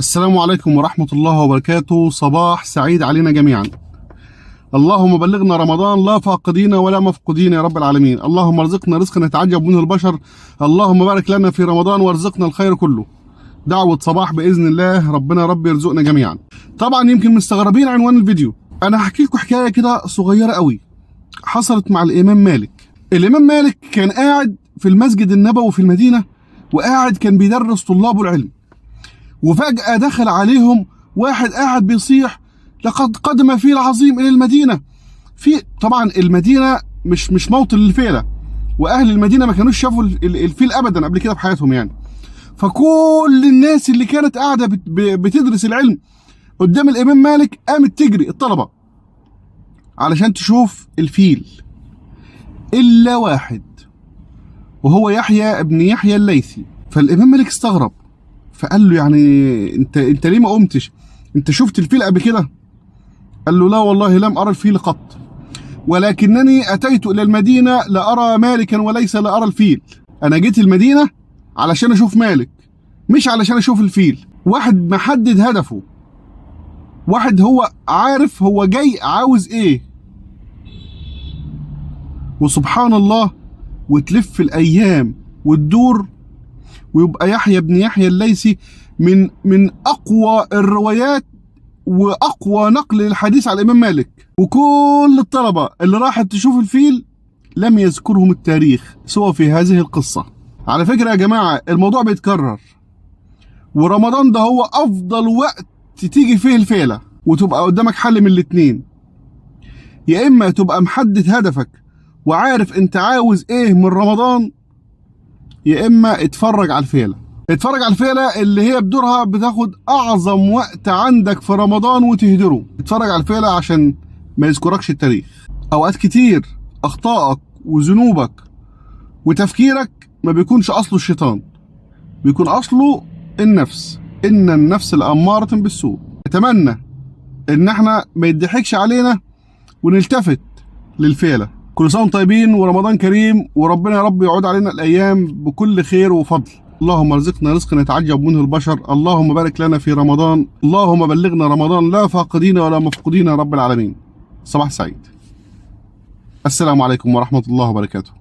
السلام عليكم ورحمة الله وبركاته. صباح سعيد علينا جميعا. اللهم بلغنا رمضان لا فاقدين ولا مفقودين يا رب العالمين. اللهم ارزقنا رزقا يتعجب منه البشر. اللهم بارك لنا في رمضان وارزقنا الخير كله. دعوة صباح بإذن الله، ربنا رب يرزقنا جميعا. طبعا يمكن مستغربين عنوان الفيديو. أنا هحكي لكم حكاية كده صغيرة قوي حصلت مع الإمام مالك. الإمام مالك كان قاعد في المسجد النبوي في المدينة، وقاعد كان بيدرس طلابه العلم، وفجأة دخل عليهم واحد قاعد بيصيح: لقد قدم فيل عظيم إلى المدينة. في طبعا المدينة مش موطن للفيلة، وأهل المدينة ما كانوش شافوا الفيل أبدا قبل كده في حياتهم يعني. فكل الناس اللي كانت قاعدة بتدرس العلم قدام الإمام مالك قامت تجري، الطلبة، علشان تشوف الفيل، إلا واحد، وهو يحيى ابن يحيى الليثي. فالإمام مالك استغرب، فقال له: يعني انت ليه ما قمتش؟ انت شفت الفيل قبل كده؟ قال له: لا والله لم ارى الفيل قط، ولكنني اتيت الى المدينه لارى مالكا وليس لارى الفيل. انا جيت المدينه علشان اشوف مالك، مش علشان اشوف الفيل. واحد محدد هدفه، واحد هو عارف هو جاي عاوز ايه. وسبحان الله، وتلف الايام وتدور، ويبقى يحيى بن يحيى الليثي من اقوى الروايات واقوى نقل للحديث على الامام مالك. وكل الطلبه اللي راحت تشوف الفيل لم يذكرهم التاريخ سوى في هذه القصه. على فكره يا جماعه، الموضوع بيتكرر، ورمضان ده هو افضل وقت تيجي فيه الفيله، وتبقى قدامك حل من الاتنين: يا اما تبقى محدد هدفك وعارف انت عاوز ايه من رمضان، يا اما اتفرج على الفيله. اتفرج على الفيله اللي هي بدورها بتاخد اعظم وقت عندك في رمضان وتهدره. اتفرج على الفيله عشان ما يذكركش التاريخ. اوقات كتير اخطائك وذنوبك وتفكيرك ما بيكونش اصله الشيطان، بيكون اصله النفس. ان النفس لاماره بالسوء. اتمنى ان احنا ما يضحكش علينا ونلتفت للفيله. كل سنه وانتم طيبين ورمضان كريم، وربنا يا رب يعود علينا الايام بكل خير وفضل. اللهم ارزقنا رزقا يتعجب منه البشر. اللهم بارك لنا في رمضان. اللهم بلغنا رمضان لا فاقدين ولا مفقودين يا رب العالمين. صباح سعيد. السلام عليكم ورحمة الله وبركاته.